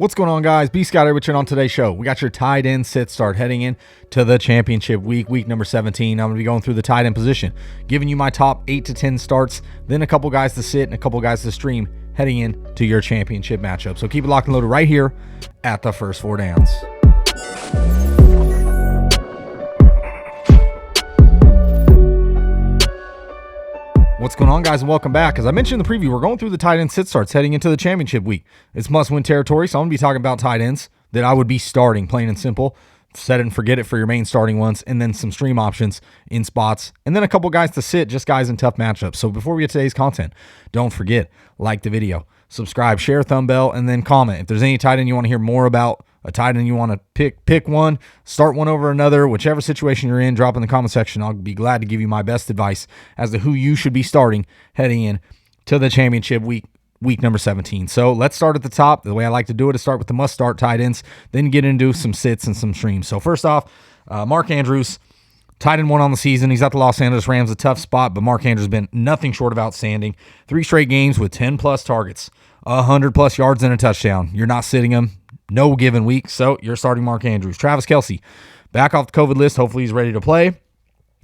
What's going on, guys? B. Scott here with you on today's show. We got your tight end sit start heading in to the championship week number 17. I'm going to be going through the tight end position, giving you my top 8 to 10 starts, then a couple guys to sit and a couple guys to stream heading in to your championship matchup. So keep it locked and loaded right here at the First Four Downs. What's going on, guys, and welcome back. As I mentioned in the preview, we're going through the tight end sit starts heading into the championship week. It's must-win territory, so I'm going to be talking about tight ends that I would be starting, plain and simple. Set it and forget it for your main starting ones, and then some stream options in spots, and then a couple guys to sit, just guys in tough matchups. So before we get to today's content, don't forget, like the video, subscribe, share, thumb bell, and then comment. If there's any tight end you want to hear more about, a tight end you want to pick one, start one over another, whichever situation you're in, drop in the comment section. I'll be glad to give you my best advice as to who you should be starting heading in to the championship week number 17. So let's start at the top. The way I like to do it is start with the must-start tight ends, then get into some sits and some streams. So first off, Mark Andrews, tight end 1 on the season. He's at the Los Angeles Rams, a tough spot, but Mark Andrews has been nothing short of outstanding. 3 straight games with 10-plus targets, 100-plus yards and a touchdown. You're not sitting him no given week, so you're starting Mark Andrews. Travis Kelce, back off the COVID list. Hopefully he's ready to play.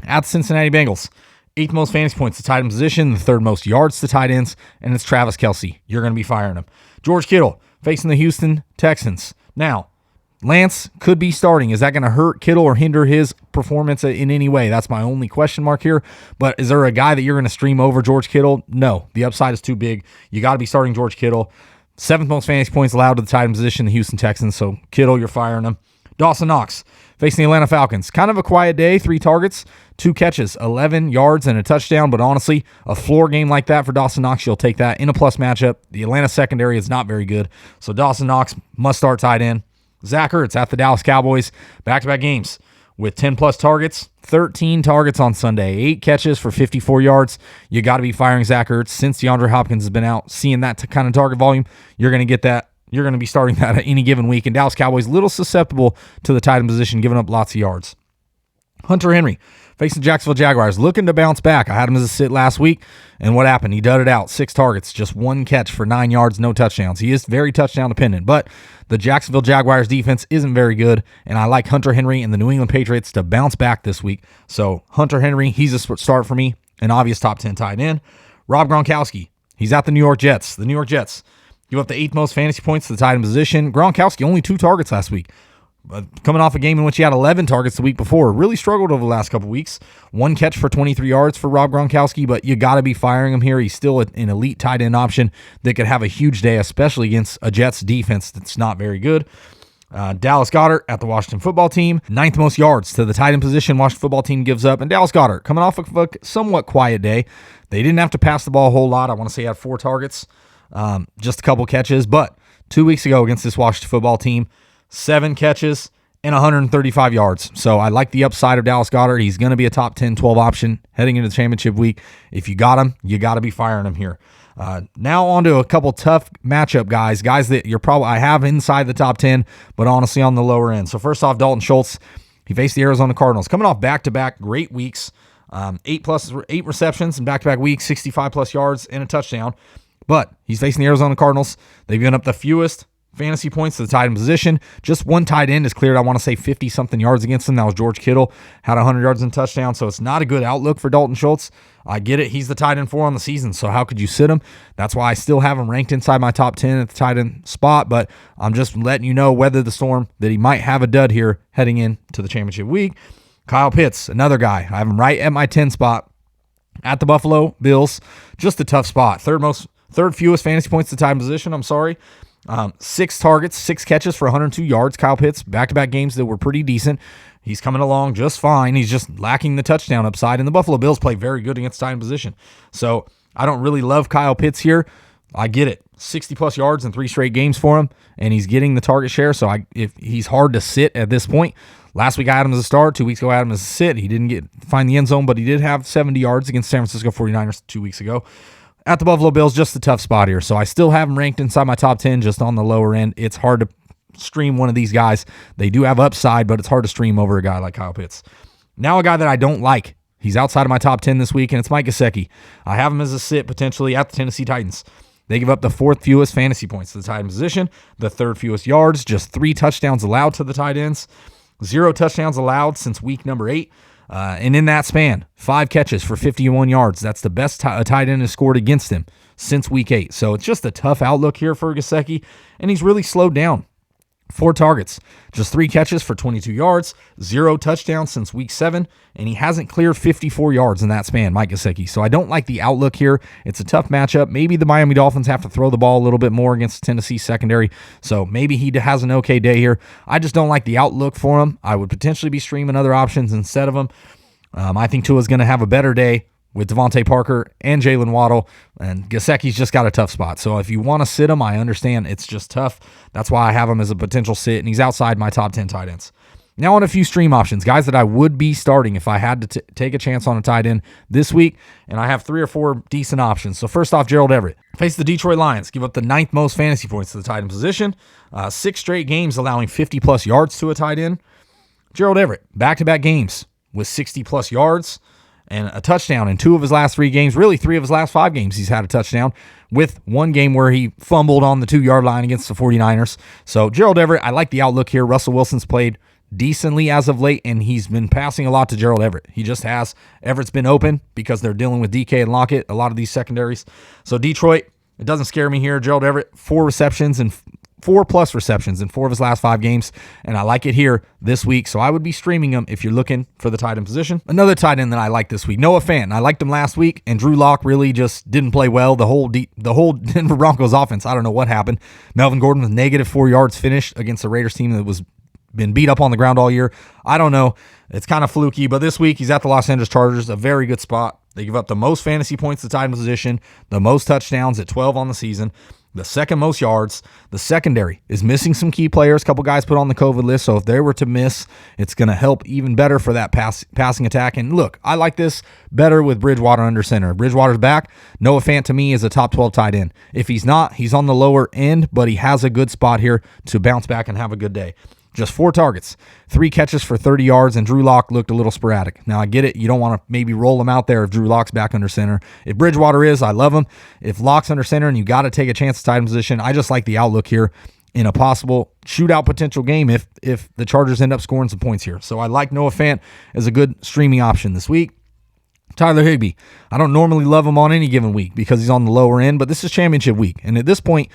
At the Cincinnati Bengals, 8th most fantasy points to tight end position, the 3rd most yards to tight ends, and it's Travis Kelce. You're going to be firing him. George Kittle, facing the Houston Texans. Now, Lance could be starting. Is that going to hurt Kittle or hinder his performance in any way? That's my only question mark here. But is there a guy that you're going to stream over George Kittle? No. The upside is too big. You got to be starting George Kittle. 7th most fantasy points allowed to the tight end position, the Houston Texans. So Kittle, you're firing him. Dawson Knox, facing the Atlanta Falcons. Kind of a quiet day, 3 targets, 2 catches, 11 yards, and a touchdown. But honestly, a floor game like that for Dawson Knox, you'll take that in a plus matchup. The Atlanta secondary is not very good. So Dawson Knox must start tight end. Zach Ertz at the Dallas Cowboys. Back-to-back games with 10-plus targets, 13 targets on Sunday, 8 catches for 54 yards. You got to be firing Zach Ertz. Since DeAndre Hopkins has been out, seeing that kind of target volume, you're going to get that. You're going to be starting that at any given week. And Dallas Cowboys, little susceptible to the tight end position, giving up lots of yards. Hunter Henry, facing the Jacksonville Jaguars, looking to bounce back. I had him as a sit last week, and what happened? He dudded out. 6 targets, just 1 catch for 9 yards, no touchdowns. He is very touchdown dependent, but the Jacksonville Jaguars defense isn't very good, and I like Hunter Henry and the New England Patriots to bounce back this week. So Hunter Henry, he's a start for me, an obvious top 10 tight end. Rob Gronkowski, he's at the New York Jets. The New York Jets give up the 8th most fantasy points to the tight end position. Gronkowski, only 2 targets last week. Coming off a game in which he had 11 targets the week before. Really struggled over the last couple weeks. 1 catch for 23 yards for Rob Gronkowski, but you got to be firing him here. He's still an elite tight end option that could have a huge day, especially against a Jets defense that's not very good. Dallas Goedert at the Washington football team. 9th most yards to the tight end position Washington football team gives up. And Dallas Goedert, coming off of a somewhat quiet day. They didn't have to pass the ball a whole lot. I want to say he had 4 targets, just a couple catches. But 2 weeks ago against this Washington football team, 7 catches and 135 yards. So I like the upside of Dallas Goedert. He's going to be a top 10, 12 option heading into the championship week. If you got him, you got to be firing him here. Now on to a couple tough matchup guys that I have inside the top 10, but honestly on the lower end. So first off, Dalton Schultz. He faced the Arizona Cardinals. Coming off back-to-back great weeks. 8 receptions in back-to-back weeks, 65-plus yards and a touchdown. But he's facing the Arizona Cardinals. They've given up the fewest fantasy points to the tight end position. Just 1 tight end is cleared, I want to say, 50-something yards against him. That was George Kittle. Had 100 yards and a touchdown, so it's not a good outlook for Dalton Schultz. I get it. He's the tight end 4 on the season, so how could you sit him? That's why I still have him ranked inside my top 10 at the tight end spot, but I'm just letting you know, weather the storm, that he might have a dud here heading into the championship week. Kyle Pitts, another guy. I have him right at my 10 spot at the Buffalo Bills. Just a tough spot. Third fewest fantasy points to the tight end position. 6 targets, 6 catches for 102 yards. Kyle Pitts, back-to-back games that were pretty decent. He's coming along just fine. He's just lacking the touchdown upside, and the Buffalo Bills play very good against tight end position. So I don't really love Kyle Pitts here. I get it. 60-plus yards in 3 straight games for him, and he's getting the target share, so if he's hard to sit at this point. Last week I had him as a start. 2 weeks ago I had him as a sit. He didn't find the end zone, but he did have 70 yards against San Francisco 49ers 2 weeks ago. At the Buffalo Bills, just a tough spot here. So I still have them ranked inside my top 10, just on the lower end. It's hard to stream one of these guys. They do have upside, but it's hard to stream over a guy like Kyle Pitts. Now a guy that I don't like. He's outside of my top 10 this week, and it's Mike Gesicki. I have him as a sit potentially at the Tennessee Titans. They give up the 4th fewest fantasy points to the tight end position, the 3rd fewest yards, just 3 touchdowns allowed to the tight ends, 0 touchdowns allowed since week number 8. And in that span, 5 catches for 51 yards. That's the best a tight end has scored against him since week 8. So it's just a tough outlook here for Gesicki, and he's really slowed down. 4 targets, just 3 catches for 22 yards, 0 touchdowns since week 7, and he hasn't cleared 54 yards in that span, Mike Gesicki. So I don't like the outlook here. It's a tough matchup. Maybe the Miami Dolphins have to throw the ball a little bit more against Tennessee secondary, so maybe he has an okay day here. I just don't like the outlook for him. I would potentially be streaming other options instead of him. I think Tua's going to have a better day with Devontae Parker and Jalen Waddle, and Gesicki's just got a tough spot. So if you want to sit him, I understand it's just tough. That's why I have him as a potential sit, and he's outside my top 10 tight ends. Now on a few stream options, guys that I would be starting if I had to take a chance on a tight end this week, and I have 3 or 4 decent options. So first off, Gerald Everett. Face the Detroit Lions, give up the 9th most fantasy points to the tight end position, 6 straight games allowing 50-plus yards to a tight end. Gerald Everett, back-to-back games with 60-plus yards and a touchdown in 2 of his last 3 games. Really, 3 of his last 5 games he's had a touchdown, with 1 game where he fumbled on the 2-yard line against the 49ers. So Gerald Everett, I like the outlook here. Russell Wilson's played decently as of late, and he's been passing a lot to Gerald Everett. He just has. Everett's been open because they're dealing with DK and Lockett, a lot of these secondaries. So Detroit, it doesn't scare me here. Gerald Everett, 4 receptions and 4+ receptions in 4 of his last 5 games, and I like it here this week, so I would be streaming him if you're looking for the tight end position. Another tight end that I like this week, Noah Fant. I liked him last week, and Drew Lock really just didn't play well. The whole Denver Broncos offense, I don't know what happened. Melvin Gordon with -4 yards finished against the Raiders team that was been beat up on the ground all year. I don't know. It's kind of fluky, but this week he's at the Los Angeles Chargers, a very good spot. They give up the most fantasy points to the tight end position, the most touchdowns at 12 on the season, the 2nd most yards. The secondary is missing some key players. A couple guys put on the COVID list, so if they were to miss, it's going to help even better for that passing attack. And look, I like this better with Bridgewater under center. Bridgewater's back. Noah Fant to me is a top 12 tight end. If he's not, he's on the lower end, but he has a good spot here to bounce back and have a good day. Just 4 targets, 3 catches for 30 yards, and Drew Lock looked a little sporadic. Now, I get it. You don't want to maybe roll him out there if Drew Lock's back under center. If Bridgewater is, I love him. If Lock's under center and you got to take a chance at tight end position, I just like the outlook here in a possible shootout potential game if the Chargers end up scoring some points here. So I like Noah Fant as a good streaming option this week. Tyler Higbee. I don't normally love him on any given week because he's on the lower end, but this is championship week. And at this point,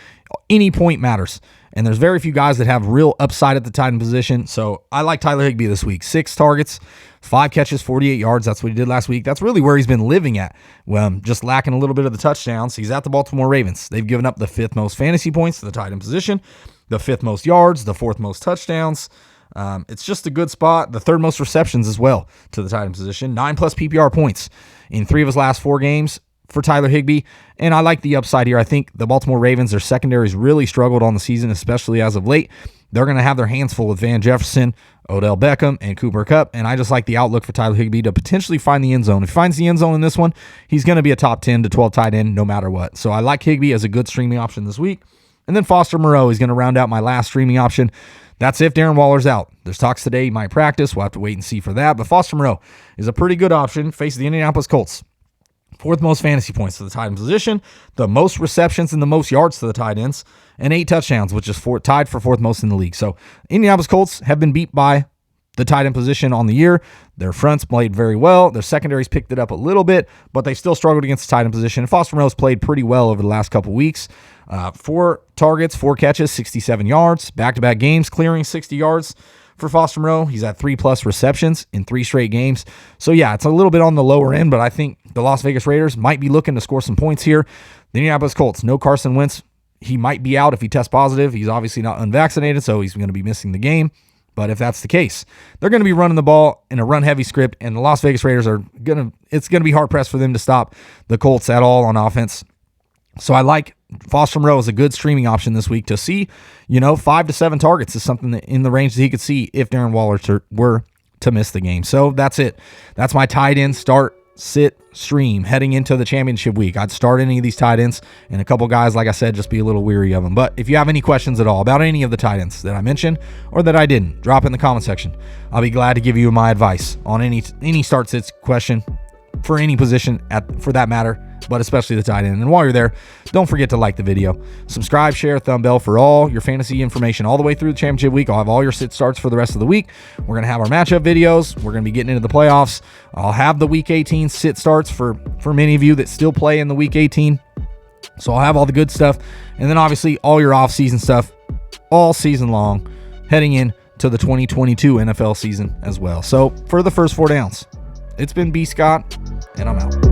any point matters. And there's very few guys that have real upside at the tight end position. So I like Tyler Higbee this week. 6 targets, 5 catches, 48 yards. That's what he did last week. That's really where he's been living at. Well, just lacking a little bit of the touchdowns. He's at the Baltimore Ravens. They've given up the 5th most fantasy points to the tight end position, the 5th most yards, the 4th most touchdowns. It's just a good spot. The 3rd most receptions as well to the tight end position. 9+ PPR points in 3 of his last 4 games for Tyler Higbee, and I like the upside here. I think the Baltimore Ravens, their secondaries really struggled on the season, especially as of late. They're going to have their hands full with Van Jefferson, Odell Beckham, and Cooper Kupp, and I just like the outlook for Tyler Higbee to potentially find the end zone. If he finds the end zone in this one, he's going to be a top 10 to 12 tight end no matter what. So I like Higbee as a good streaming option this week. And then Foster Moreau is going to round out my last streaming option. That's if Darren Waller's out. There's talks today he might practice. We'll have to wait and see for that. But Foster Moreau is a pretty good option. Faces the Indianapolis Colts. 4th most fantasy points to the tight end position, the most receptions and the most yards to the tight ends, and 8 touchdowns, which is tied for 4th most in the league. So Indianapolis Colts have been beat by the tight end position on the year. Their fronts played very well. Their secondaries picked it up a little bit, but they still struggled against the tight end position. And Foster Moreau's played pretty well over the last couple weeks. 4 targets, 4 catches, 67 yards, back-to-back games, clearing 60 yards. For Foster Moreau, he's at 3+ receptions in 3 straight games. So yeah, it's a little bit on the lower end, but I think the Las Vegas Raiders might be looking to score some points here. The Indianapolis Colts, no Carson Wentz. He might be out if he tests positive. He's obviously not unvaccinated, so he's going to be missing the game. But if that's the case, they're going to be running the ball in a run-heavy script, and the Las Vegas Raiders it's going to be hard-pressed for them to stop the Colts at all on offense. So I like Foster Moreau as a good streaming option this week to see, 5 to 7 targets is something that in the range that he could see if Darren Waller were to miss the game. So that's it. That's my tight end start, sit, stream heading into the championship week. I'd start any of these tight ends, and a couple guys, like I said, just be a little weary of them. But if you have any questions at all about any of the tight ends that I mentioned or that I didn't, drop in the comment section. I'll be glad to give you my advice on any start sits question for any position for that matter but especially the tight end. And while you're there, don't forget to like the video, subscribe, share, thumb bell for all your fantasy information all the way through the championship week. I'll have all your sit starts for the rest of the week. We're going to have our matchup videos. We're going to be getting into the playoffs. I'll have the week 18 sit starts for many of you that still play in the week 18. So I'll have all the good stuff. And then obviously all your off-season stuff all season long heading in to the 2022 NFL season as well. So for the first 4 downs, it's been B. Scott, and I'm out.